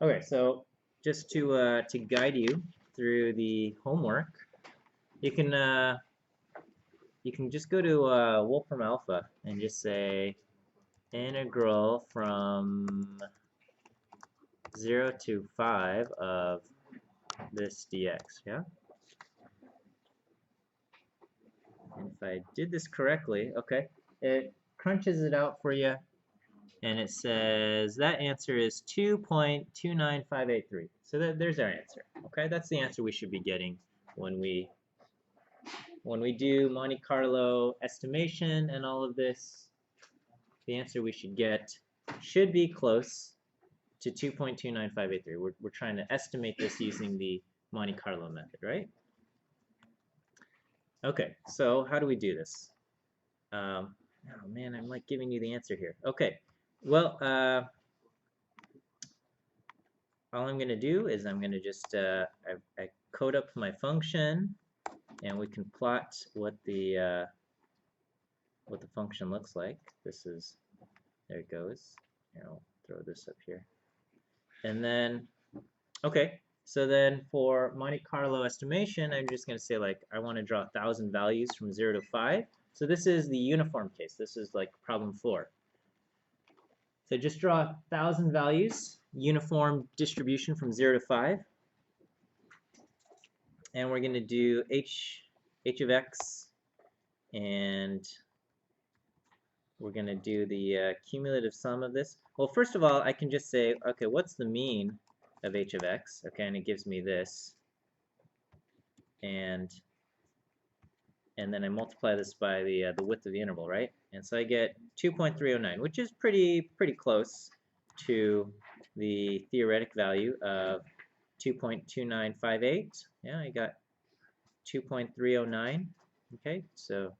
Okay, so just to guide you through the homework, you can just go to Wolfram Alpha and just say integral from 0 to 5 of this dx, yeah? And if I did this correctly, okay, it crunches it out for you, and it says that answer is 2.29583. So there's our answer, okay? That's the answer we should be getting when we do Monte Carlo estimation and all of this. The answer we should get should be close to 2.29583. We're trying to estimate this using the Monte Carlo method, right? Okay, so how do we do this? Oh man, I'm like giving you the answer here. Okay, well, all I'm going to do is I'm going to just I code up my function, and we can plot what the function looks like. This is, there it goes. Here, I'll throw this up here. And then, okay, so then for Monte Carlo estimation, I'm just going to say, like, I want to draw 1,000 values from 0 to 5. So this is the uniform case. This is like problem 4. So just draw 1,000 values, uniform distribution from 0 to 5. And we're going to do h of x, and we're going to do the cumulative sum of this. Well, first of all, I can just say, okay, what's the mean of h of x? Okay, and it gives me this. And then I multiply this by the width of the interval, right? And so I get 2.309, which is pretty close to the theoretic value of 2.2958. Yeah, I got 2.309. Okay, so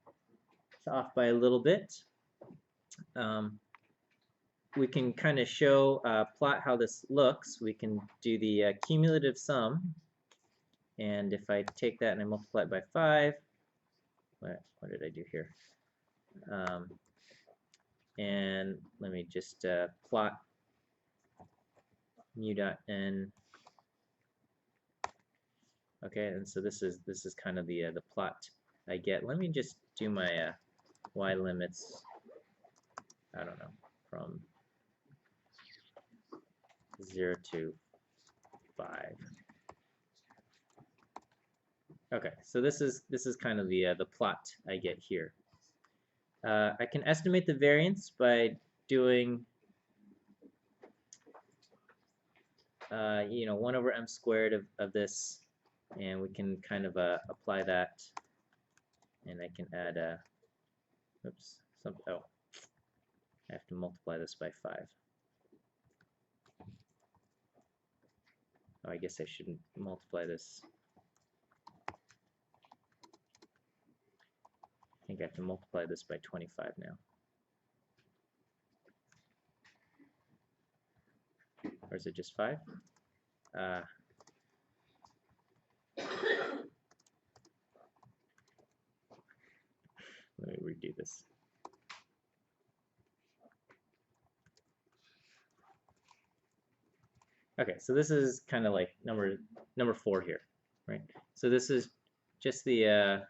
it's off by a little bit. We can kind of show, plot how this looks. We can do the cumulative sum, and if I take that and I multiply it by 5, what did I do here? And let me just plot mu dot n. Okay, and so this is kind of the plot I get. Let me just do my y limits. I don't know, from 0 to 5. Okay, so this is kind of the plot I get here. I can estimate the variance by doing 1 over m squared of this, and we can kind of apply that, and I can add I have to multiply this by 5. Oh, I guess I shouldn't multiply this. I think I have to multiply this by 25 now. Or is it just 5? Let me redo this. Okay, so this is kind of like number 4 here, right? So this is just the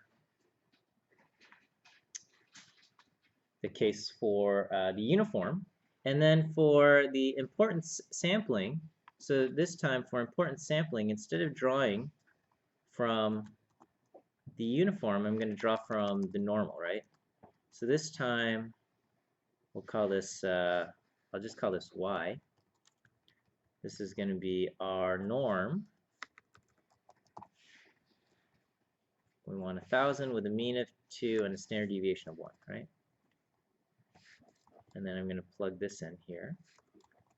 case for the uniform. And then for the importance sampling, so this time for importance sampling, instead of drawing from the uniform, I'm going to draw from the normal, right? So this time we'll call this, I'll just call this y. This is going to be our norm. We want 1,000 with a mean of 2 and a standard deviation of 1, right? And then I'm going to plug this in here,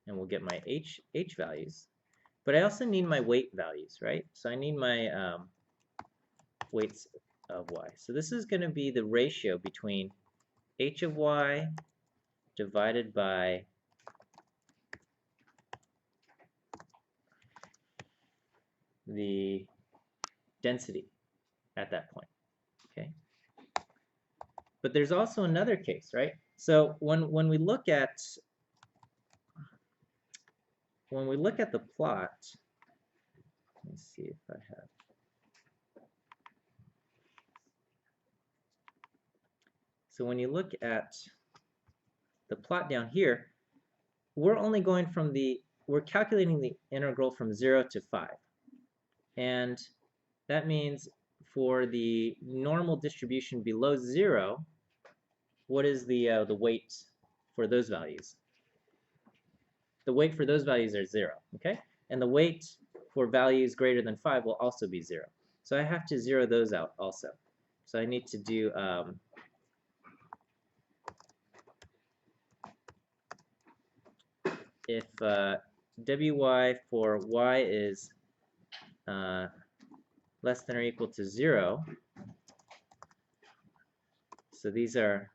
and we'll get my h values. But I also need my weight values, right? So I need my weights of y. So this is going to be the ratio between h of y divided by the density at that point, okay? But there's also another case, right? So when we look at when we look at the plot, let me see if I have. So when you look at the plot down here, we're only going from we're calculating the integral from 0 to 5. And that means for the normal distribution below 0, what is the weight for those values? The weight for those values are 0, okay? And the weight for values greater than 5 will also be 0. So I have to zero those out also. So I need to do if wy for y is less than or equal to 0, so these are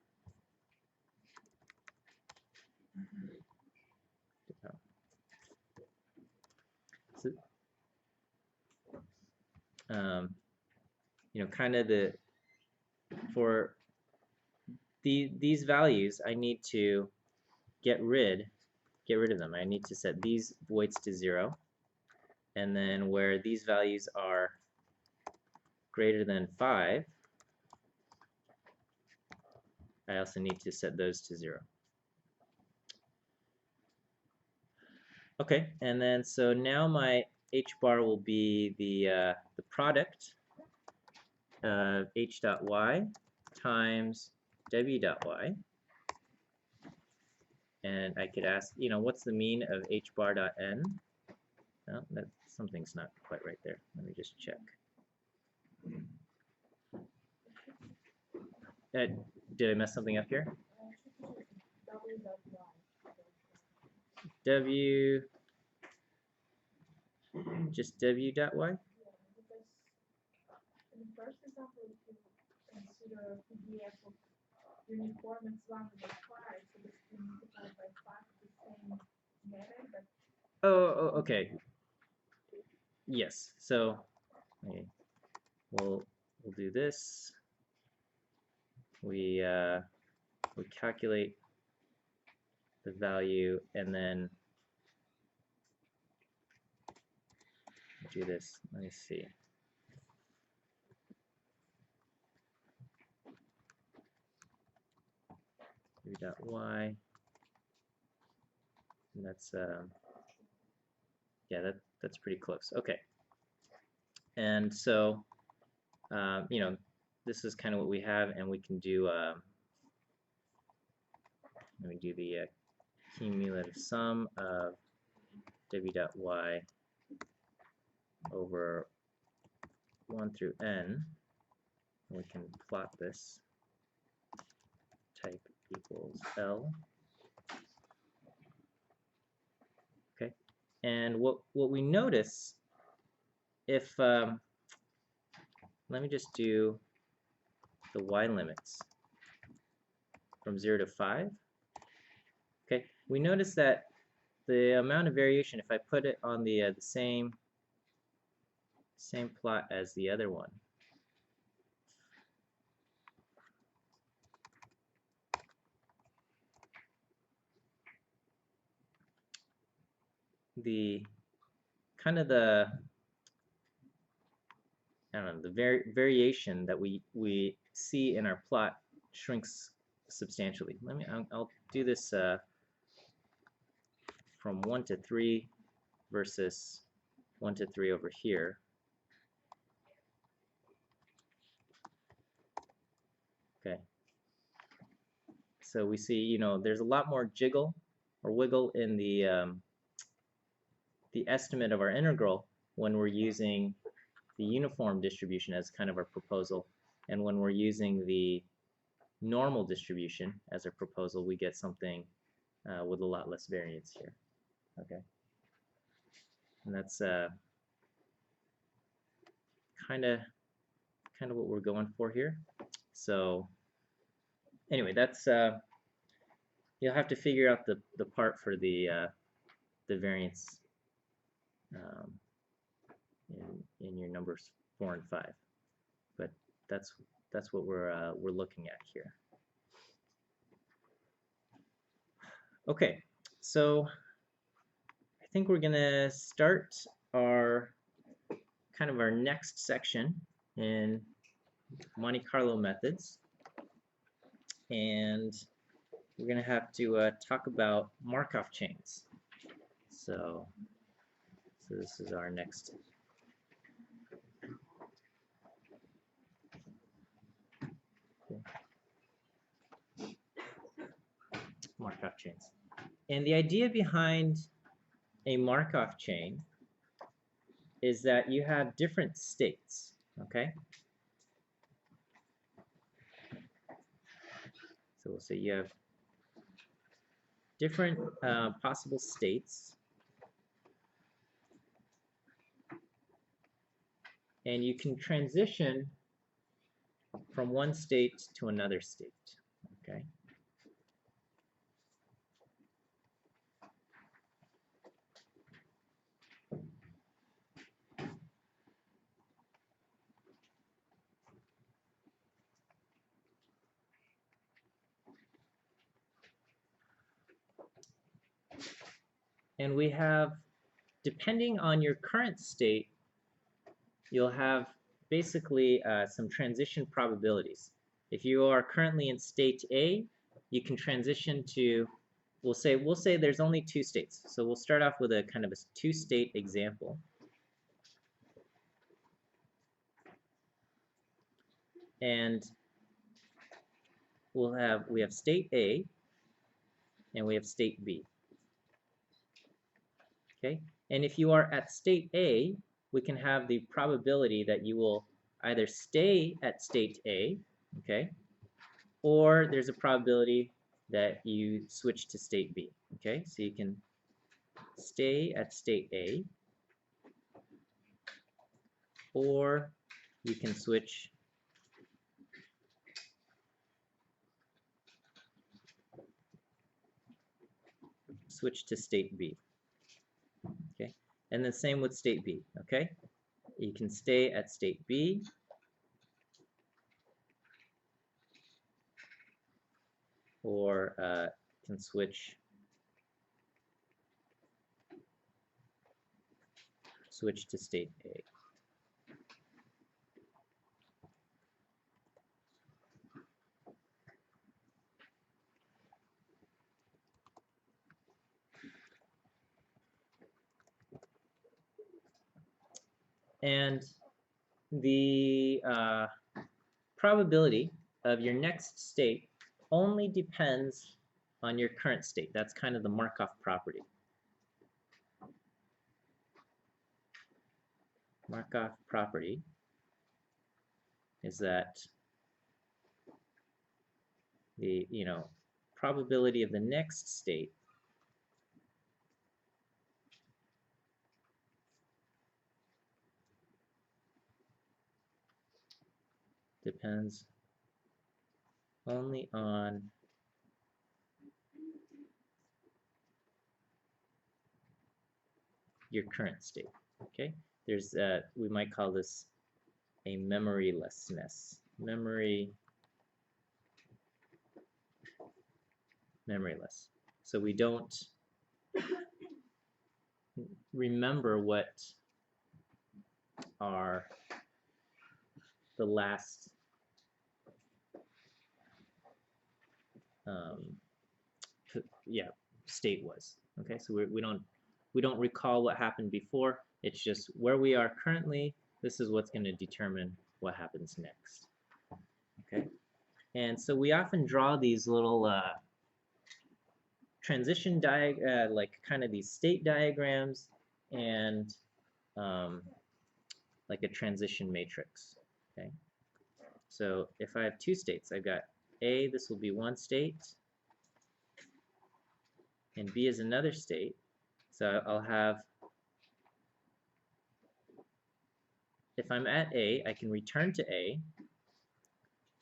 you know, kind of for these values, I need to get rid of them. I need to set these weights to 0, and then where these values are greater than 5, I also need to set those to 0. Okay, and then so now my h bar will be the product of h dot y times w dot y. And I could ask, you know, what's the mean of h bar dot n? No, that something's not quite right there. Let me just check. Did I mess something up here? W, just w dot y? Yeah, because in the first example, if you consider PDF of uniform, it's 1 over 5, so this can multiply by 5 the same method, but Oh, okay. Yes. So okay, we'll do this. We calculate the value and then do this. Let me see. Dot y, and that's yeah, that's pretty close. Okay, and so you know, this is kind of what we have, and we can do let me do the cumulative sum of w dot y over 1 through n. We can plot this. Type equals L. Okay, and what we notice, if let me just do the y limits from 0 to 5. Okay, we notice that the amount of variation, if I put it on the same plot as the other one, the kind of the I don't know, the variation that we see in our plot shrinks substantially. I'll do this from 1 to 3 versus 1 to 3 over here. Okay. So we see, you know, there's a lot more jiggle or wiggle in the estimate of our integral when we're using the uniform distribution as kind of our proposal, and when we're using the normal distribution as our proposal, we get something with a lot less variance here. Okay, and that's kind of what we're going for here. So anyway, that's you'll have to figure out the part for the variance in your numbers 4 and 5, but that's what we're looking at here. Okay, so I think we're gonna start our our next section in Monte Carlo methods, and we're gonna have to talk about Markov chains. So this is our next. Markov chains. And the idea behind a Markov chain is that you have different states, okay? So we'll say you have different possible states, and you can transition from one state to another state, okay? And we have, depending on your current state, you'll have basically some transition probabilities. If you are currently in state A, you can transition to, we'll say there's only two states. So we'll start off with a kind of a two-state example. And we have state A and we have state B. Okay? And if you are at state A, we can have the probability that you will either stay at state A, okay? Or there's a probability that you switch to state B, okay? So you can stay at state A, or you can switch to state B, okay? And the same with state B, okay? You can stay at state B, or can switch to state A. And the probability of your next state only depends on your current state. That's kind of the Markov property. Markov property is that the probability of the next state depends only on your current state. Okay, there's we might call this a memorylessness. Memoryless. So we don't remember what are the last state was. Okay, so we don't recall what happened before. It's just where we are currently. This is what's going to determine what happens next. Okay, and so we often draw these little transition like kind of these state diagrams and like a transition matrix. Okay, so if I have two states, I've got A, this will be one state, and B is another state. So I'll have, if I'm at A, I can return to A,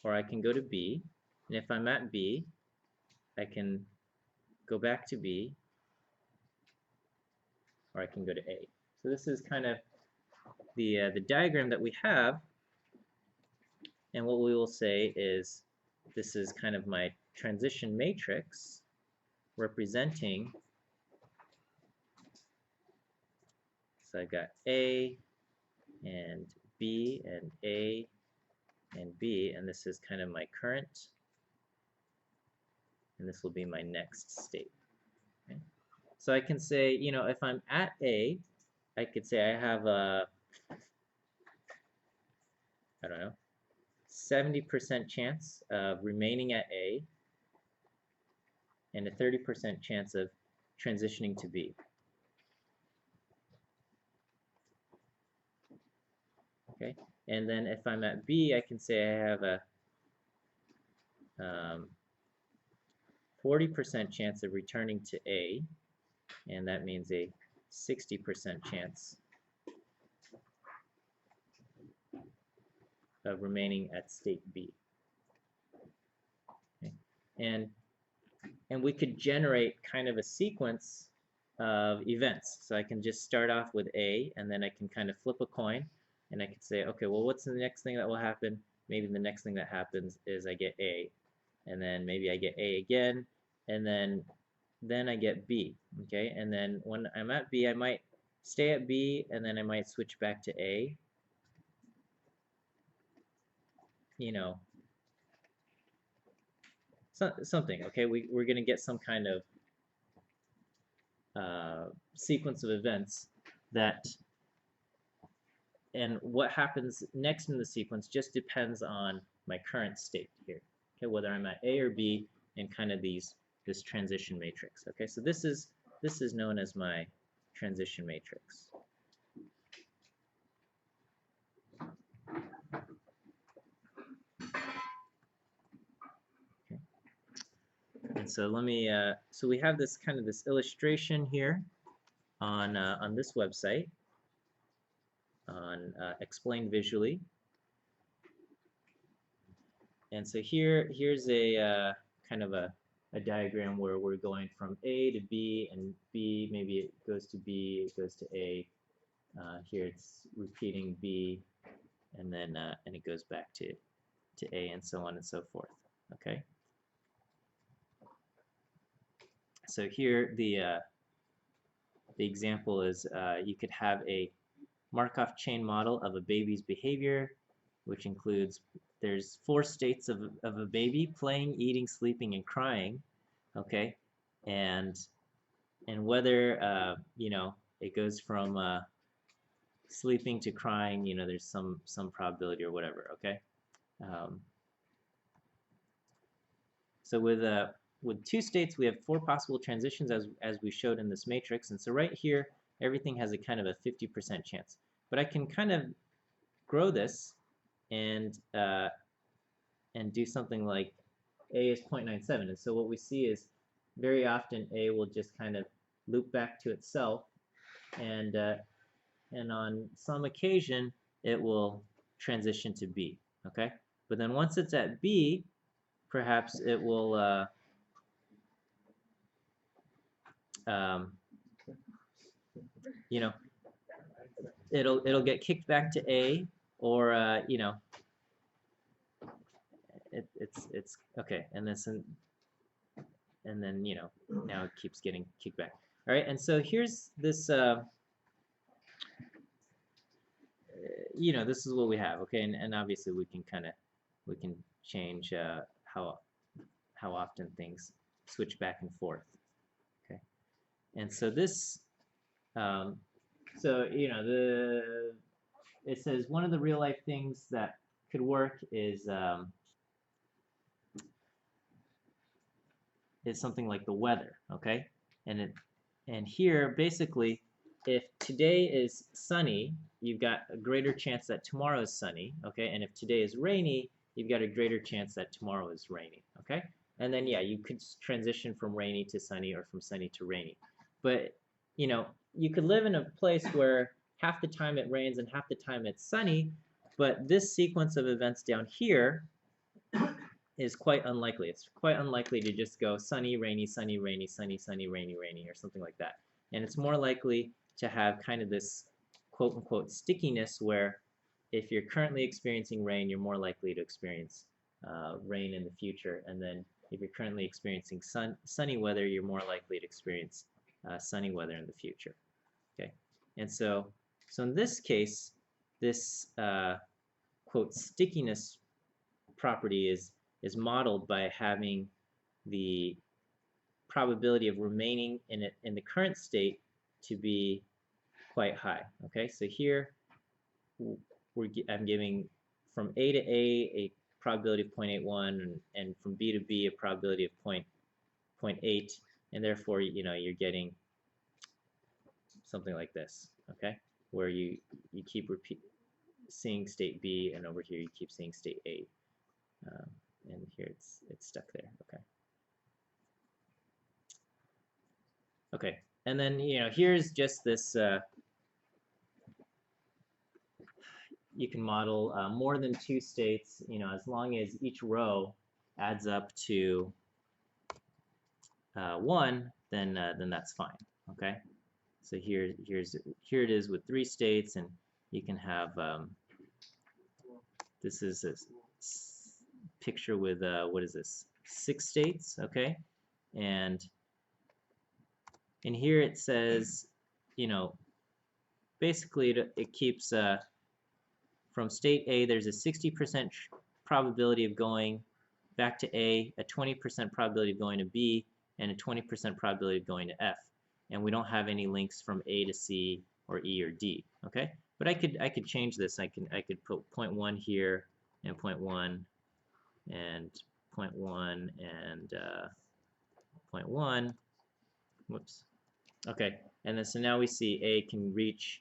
or I can go to B, and if I'm at B, I can go back to B, or I can go to A. So this is kind of the diagram that we have, and what we will say is this is kind of my transition matrix representing So I've got A and B and A and B, and this is kind of my current, and this will be my next state. Okay? So I can say, you know, if I'm at A, I could say I have a, I don't know, 70% chance of remaining at A and a 30% chance of transitioning to B. Okay, and then if I'm at B, I can say I have a 40% chance of returning to A, and that means a 60% chance of remaining at state B. Okay. And we could generate kind of a sequence of events. So I can just start off with A, and then I can kind of flip a coin, and I could say, okay, well, what's the next thing that will happen? Maybe the next thing that happens is I get A, and then maybe I get A again, and then I get B, okay? And then when I'm at B, I might stay at B, and then I might switch back to A, you know, something, okay? We're going to get some kind of sequence of events that, and what happens next in the sequence just depends on my current state here, okay? Whether I'm at A or B, and kind of this transition matrix, okay? So this is known as my transition matrix. Okay. And so let me, so we have this kind of this illustration here on this website, on Explained Visually. And so here's a kind of a diagram where we're going from A to B, and B, maybe it goes to B, it goes to A. Here it's repeating B, and then and it goes back to A, and so on and so forth. Okay. So here the example is you could have a Markov chain model of a baby's behavior, which includes there's 4 states of a baby: playing, eating, sleeping, and crying. Okay, and whether you know, it goes from sleeping to crying, you know, there's some probability or whatever. Okay, so with 2 states, we have 4 possible transitions as we showed in this matrix, and so right here everything has a kind of a 50% chance. But I can kind of grow this and do something like A is 0.97, and so what we see is very often A will just kind of loop back to itself, and on some occasion it will transition to B. Okay, but then once it's at B, perhaps it will you know, it'll get kicked back to A, or you know, it's okay, and then you know, now it keeps getting kicked back. All right, and so here's this you know, this is what we have. Okay, and obviously we can change how often things switch back and forth. Okay, and so this so you know, it says one of the real life things that could work is something like the weather. Okay, and here basically, if today is sunny, you've got a greater chance that tomorrow is sunny. Okay, and if today is rainy, you've got a greater chance that tomorrow is rainy. Okay, and then yeah, you could transition from rainy to sunny or from sunny to rainy. But you know, you could live in a place where half the time it rains and half the time it's sunny, but this sequence of events down here is quite unlikely. It's quite unlikely to just go sunny, rainy, sunny, rainy, sunny, sunny, rainy, rainy, or something like that. And it's more likely to have kind of this quote-unquote stickiness where if you're currently experiencing rain, you're more likely to experience rain in the future. And then if you're currently experiencing sunny weather, you're more likely to experience sunny weather in the future. Okay, and so So in this case, this quote stickiness property is modeled by having the probability of remaining in the current state to be quite high. Okay, so here I'm giving from A to A probability of 0.81 and from B to B a probability of 0.8, and therefore you're getting something like this. Okay, where you keep seeing state B, and over here you keep seeing state A, and here it's stuck there. Okay. Okay, and then here's just this. You can model more than 2 states. As long as each row adds up to 1, then that's fine. Okay, so here it is with 3 states, and you can have this is a picture with what is this, 6 states. Okay, and here it says, basically it keeps from state A, there's a 60% probability of going back to A, a 20% probability of going to B, and a 20% probability of going to F. And we don't have any links from A to C or E or D. Okay, but I could change this. I could put 0.1 here and 0.1 and 0.1 and 0.1. Whoops. Okay, and then so now we see A can reach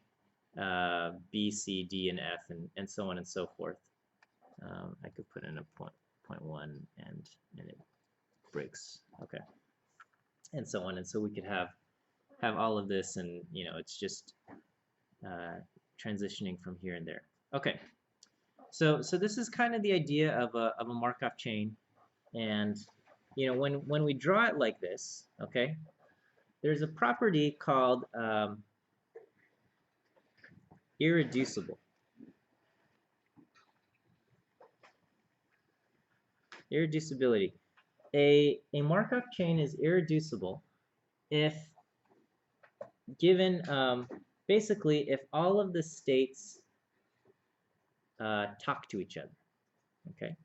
B, C, D, and F, and so on and so forth. I could put in a 0.1 and it breaks. Okay, and so on, and so we could have all of this, and it's just transitioning from here and there. Okay, so this is kind of the idea of a Markov chain, and when we draw it like this, okay, there's a property called irreducible. Irreducibility. A Markov chain is irreducible if given, basically, if all of the states talk to each other. Okay.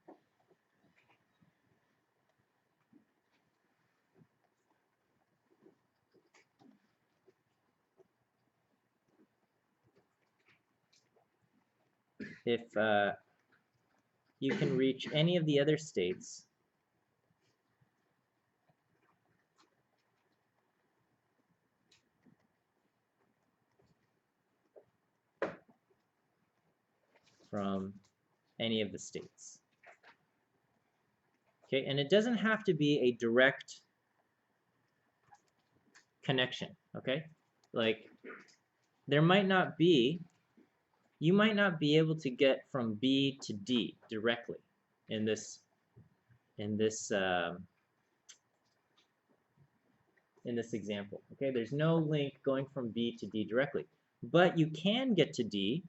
If you can reach any of the other states from any of the states. Okay, and it doesn't have to be a direct connection. Okay, like there might not be, you might not be able to get from B to D directly in this example. Okay, there's no link going from B to D directly, but you can get to D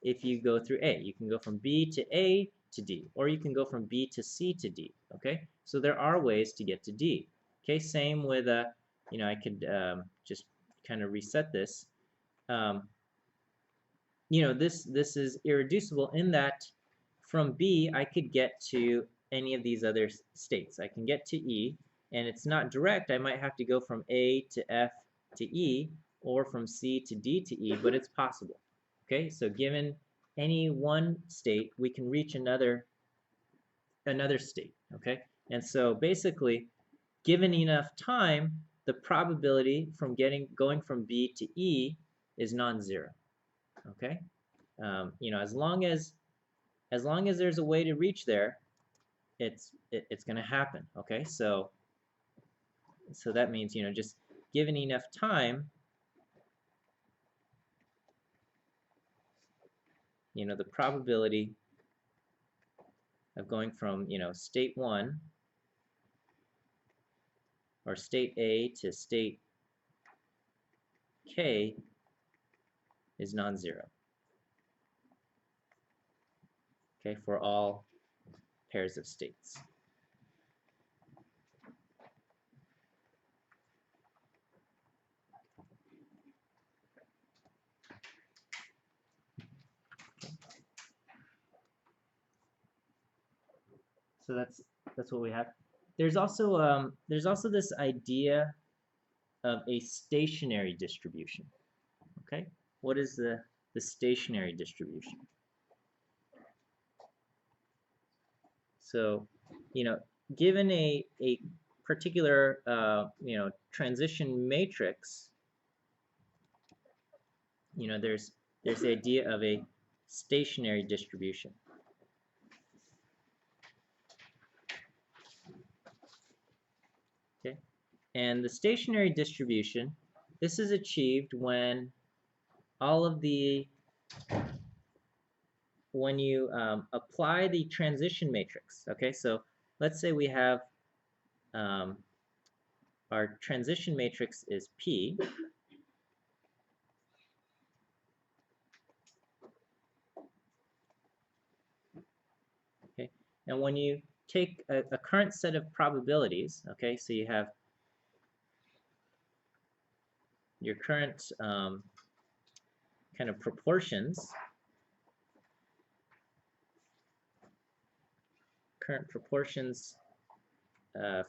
if you go through A. You can go from B to A to D, or you can go from B to C to D. Okay, so there are ways to get to D. Okay, same with I could just kind of reset this. This is irreducible in that from B I could get to any of these other states. I can get to E, and it's not direct. I might have to go from A to F to E, or from C to D to E, but it's possible. Okay, so given any one state, we can reach another state. Okay, and so basically, given enough time, the probability from going from B to E is non-zero. Okay, as long as there's a way to reach there, it's going to happen. Okay, so that means just given enough time, the probability of going from state 1 or state A to state K is non-zero. Okay, for all pairs of states. So that's what we have. There's also this idea of a stationary distribution. Okay, what is the stationary distribution? So, given a particular transition matrix, there's the idea of a stationary distribution. Okay, and the stationary distribution, this is achieved when when you apply the transition matrix. Okay, so let's say we have our transition matrix is P. Okay, and when you take a current set of probabilities, okay, so you have your current kind of proportions,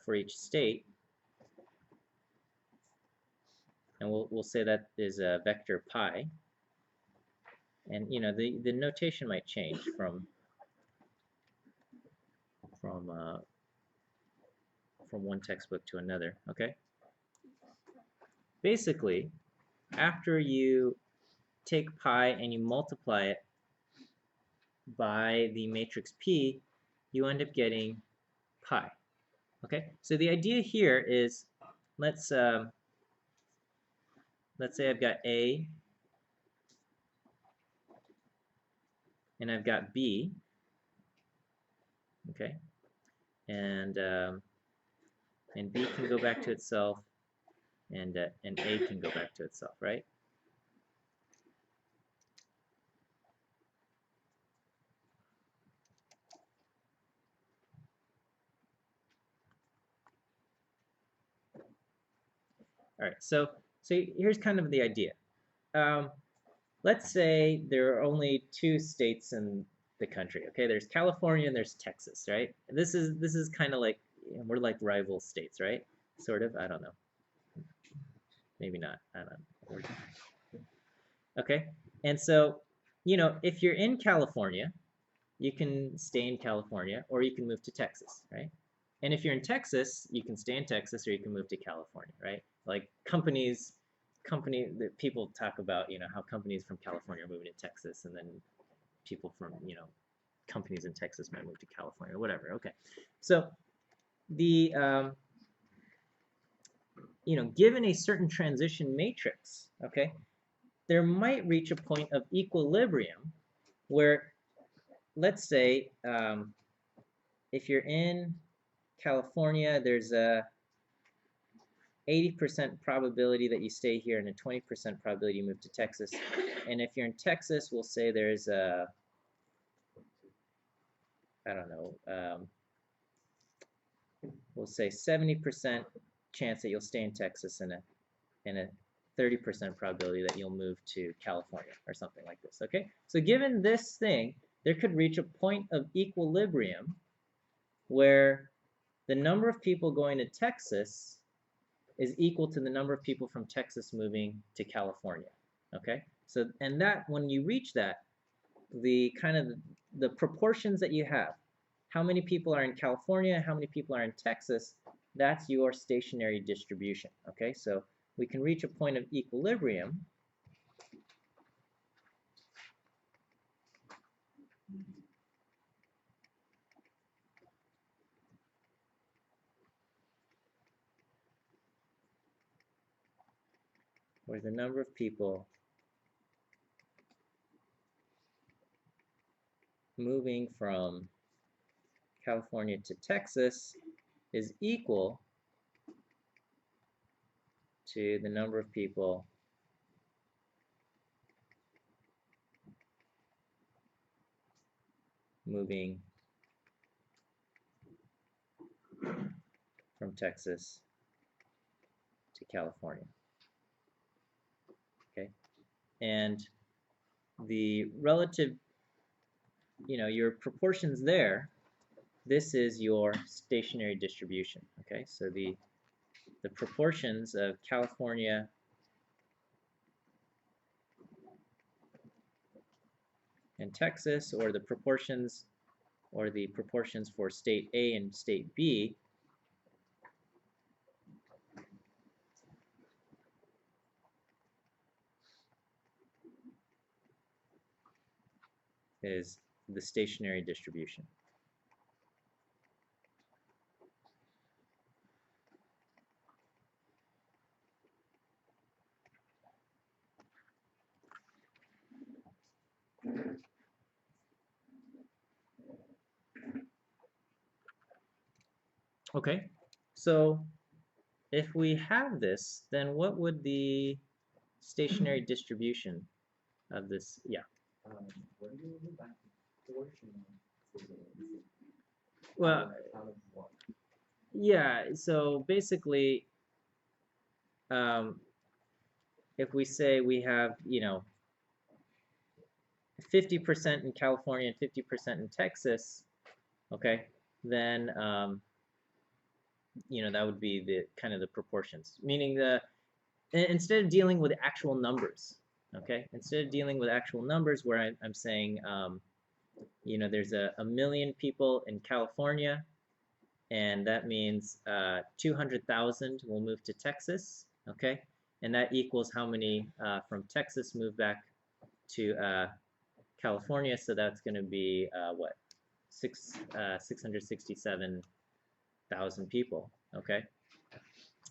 for each state, and we'll say that is a vector pi, and the notation might change from one textbook to another. Okay, basically, after you take pi and you multiply it by the matrix P, you end up getting pi. Okay, so the idea here is, let's say I've got A and I've got B. Okay, and B can go back to itself, and A can go back to itself, right? All right, so here's kind of the idea. Let's say there are only two states in the country. Okay, there's California and there's Texas, right? This is kind of like, we're like rival states, right? Sort of. I don't know. Maybe not. I don't know. Okay, and so if you're in California, you can stay in California, or you can move to Texas, right? And if you're in Texas, you can stay in Texas, or you can move to California, right? Like that people talk about, how companies from California are moving to Texas, and then people from, companies in Texas might move to California, or whatever. Okay, so the given a certain transition matrix, okay, there might reach a point of equilibrium where, let's say, if you're in California, there's a 80% probability that you stay here and a 20% probability you move to Texas. And if you're in Texas, we'll say there's a, I don't know, we'll say 70% chance that you'll stay in Texas and a 30% probability that you'll move to California or something like this, okay? So given this thing, there could reach a point of equilibrium where the number of people going to Texas is equal to the number of people from Texas moving to California, okay? So, and that, when you reach that, the kind of the proportions that you have, how many people are in California, how many people are in Texas, that's your stationary distribution, okay? So we can reach a point of equilibrium where the number of people moving from California to Texas is equal to the number of people moving from Texas to California. Okay, and the relative, your proportions there, this is your stationary distribution. Okay, so the proportions of California and Texas, or the proportions for state A and state B, is the stationary distribution. Okay, so if we have this, then what would the stationary distribution of this? Yeah. What do you mean by proportion? Well, Out of what? yeah. So basically, if we say we have, 50% in California and 50% in Texas, okay, then that would be the kind of the proportions. Meaning instead of dealing with actual numbers, okay, instead of dealing with actual numbers where I'm saying, there's a million people in California, and that means 200,000 will move to Texas, okay, and that equals how many from Texas move back to California, so that's going to be what, 667,000 people, okay,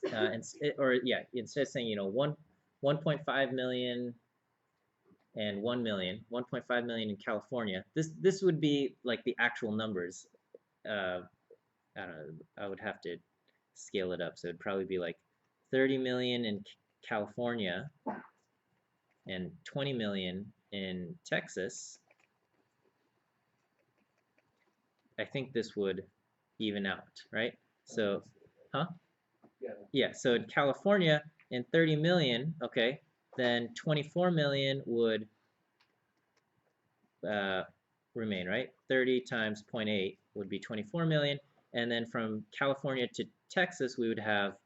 instead of saying 1.5 million and 1 million, 1.5 million in California, this would be like the actual numbers. I don't know, I would have to scale it up, so it'd probably be like 30 million in California and 20 million in Texas. I think this would even out, right? So, yeah, so in California, in 30 million, okay, then 24 million would remain, right? 30 times 0.8 would be 24 million, and then from California to Texas, we would have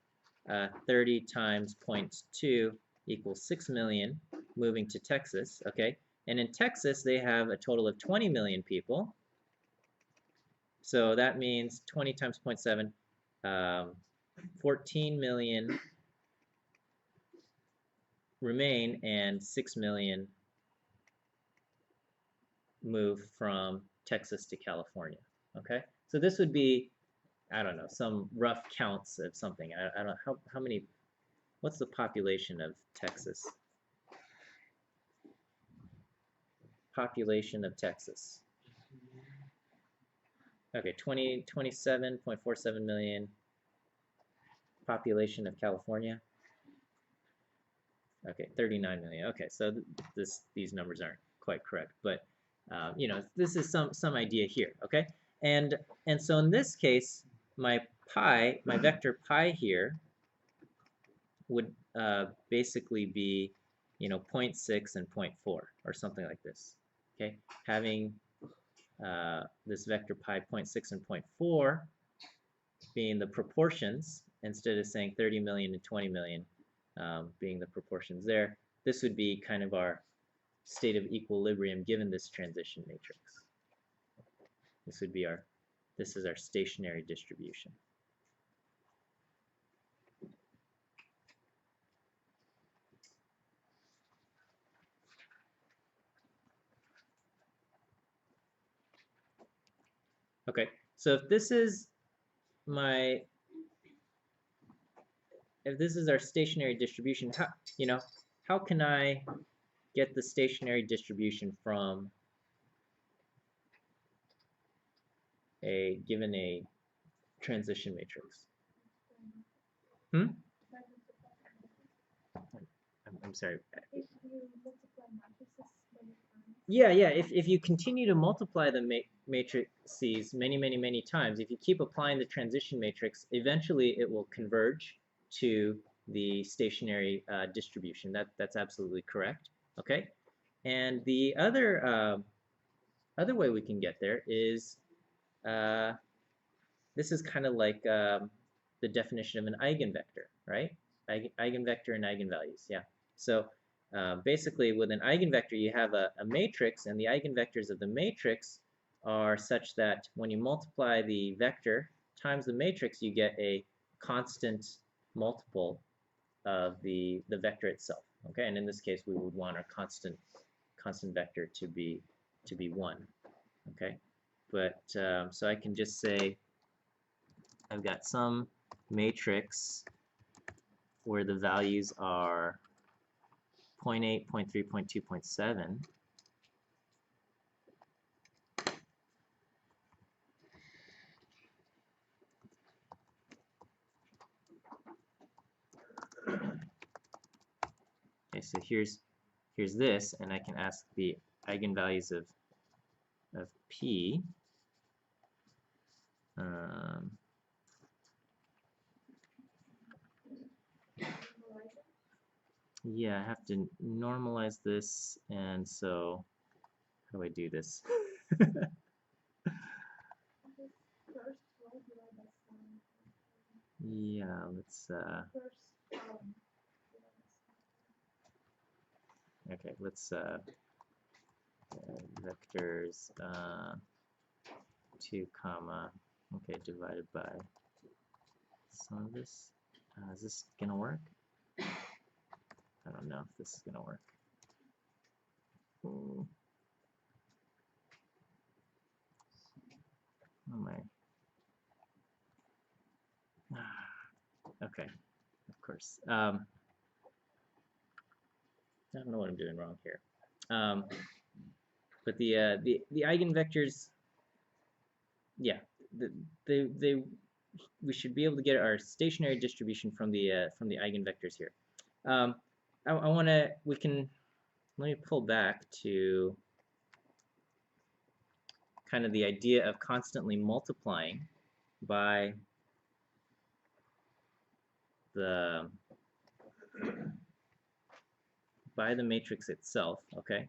30 times 0.2 equals 6 million moving to Texas, okay? And in Texas, they have a total of 20 million people. So that means 20 times 0.7, 14 million remain, and 6 million move from Texas to California, okay? So this would be, I don't know, some rough counts of something. I don't know, how many, what's the population of Texas? Population of Texas. Okay, 27.47 million. Population of California. Okay, 39 million. Okay, so these numbers aren't quite correct, but this is some idea here. Okay, and so in this case, my vector pi here would basically be 0.6 and 0.4 or something like this. Okay, having this vector pi 0.6 and 0.4 being the proportions, instead of saying 30 million and 20 million being the proportions there, this would be kind of our state of equilibrium given this transition matrix. This is our stationary distribution. Okay, so if this is our stationary distribution, how can I get the stationary distribution from given a transition matrix? I'm sorry. If you multiply matrices many times. Yeah. If you continue to multiply the matrices many times, if you keep applying the transition matrix, eventually it will converge to the stationary distribution. That's absolutely correct. Okay. And the other way we can get there is this is kind of like the definition of an eigenvector, right? Eigenvector and eigenvalues, yeah. So basically, with an eigenvector, you have a matrix, and the eigenvectors of the matrix are such that when you multiply the vector times the matrix, you get a constant multiple of the vector itself. Okay, and in this case, we would want our constant vector to be 1. Okay, but so I can just say I've got some matrix where the values are 0.8, 0.3, 0.2, 0.7. Okay, so here's this, and I can ask the eigenvalues of P. Yeah, I have to normalize this, and so how do I do this? Yeah, let's okay, let's vectors 2 comma, okay, divided by some of this. Is this gonna work? I don't know if this is gonna work. Ooh. Oh my. Okay, of course. I don't know what I'm doing wrong here. But the eigenvectors, yeah, we should be able to get our stationary distribution from the eigenvectors here. I want to, let me pull back to kind of the idea of constantly multiplying by the matrix itself, okay?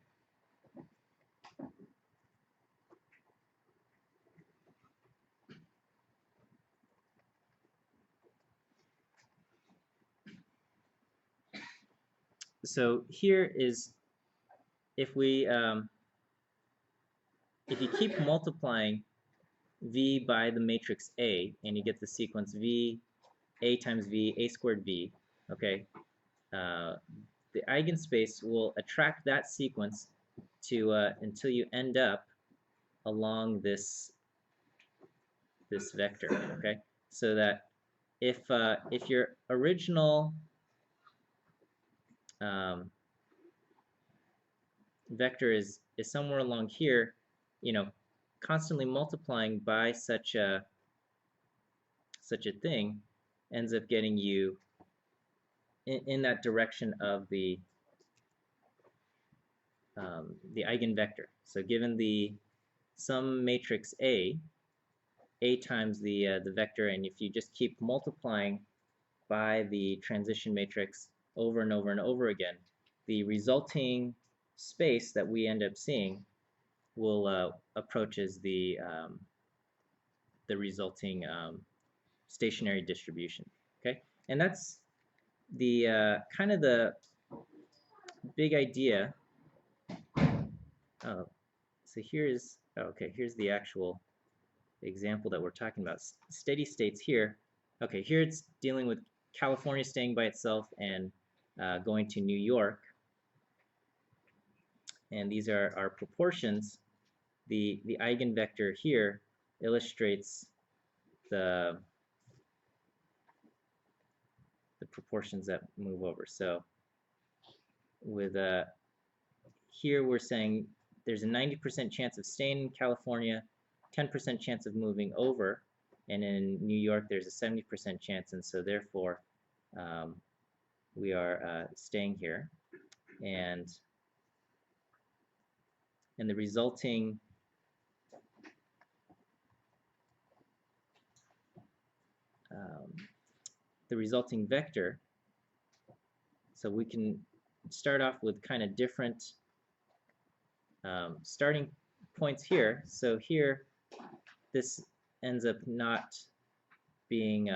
So here is, if you keep multiplying V by the matrix A, and you get the sequence V, A times V, A squared V, okay? The eigenspace will attract that sequence to until you end up along this vector, okay? So that if your original vector is somewhere along here, you know, constantly multiplying by such a thing ends up getting you in that direction of the eigenvector. So given some matrix A times the vector, and if you just keep multiplying by the transition matrix over and over and over again, the resulting space that we end up seeing will approaches the resulting stationary distribution. Okay, and that's the kind of the big idea. So here's here's the actual example that we're talking about. Steady states here. Okay, here it's dealing with California staying by itself and going to New York. And these are our proportions. The eigenvector here illustrates the proportions that move over. So with here we're saying there's a 90% chance of staying in California, 10% chance of moving over, and in New York there's a 70% chance, and so therefore we are staying here, and the resulting vector, so we can start off with kind of different starting points here. So here this ends up not being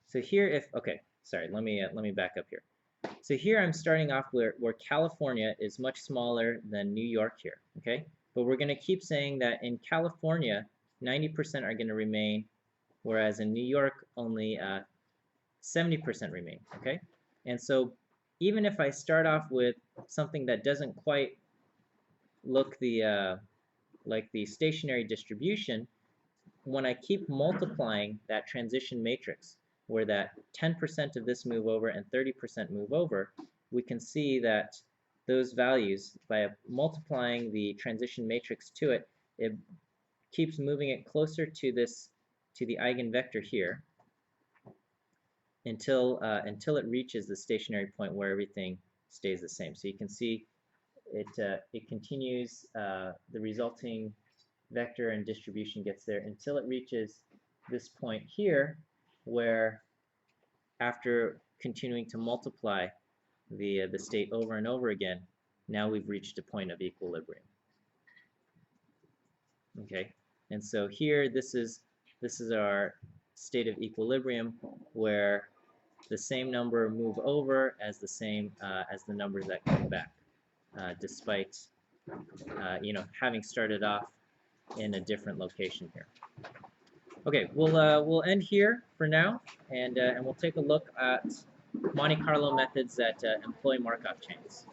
so here okay, sorry, let me back up here. So here I'm starting off where California is much smaller than New York here, okay? But we're going to keep saying that in California 90% are going to remain, whereas in New York only 70% remain, okay? And so even if I start off with something that doesn't quite look like the stationary distribution, when I keep multiplying that transition matrix, where that 10% of this move over and 30% move over, we can see that those values, by multiplying the transition matrix to it, it keeps moving it closer to the eigenvector here, until it reaches the stationary point where everything stays the same. So you can see it continues, the resulting vector and distribution gets there until it reaches this point here, where after continuing to multiply the state over and over again, now we've reached a point of equilibrium. Okay, and so here this is our state of equilibrium, where the same number move over as the same as the numbers that come back, despite having started off in a different location here. Okay, we'll end here for now, and we'll take a look at Monte Carlo methods that employ Markov chains.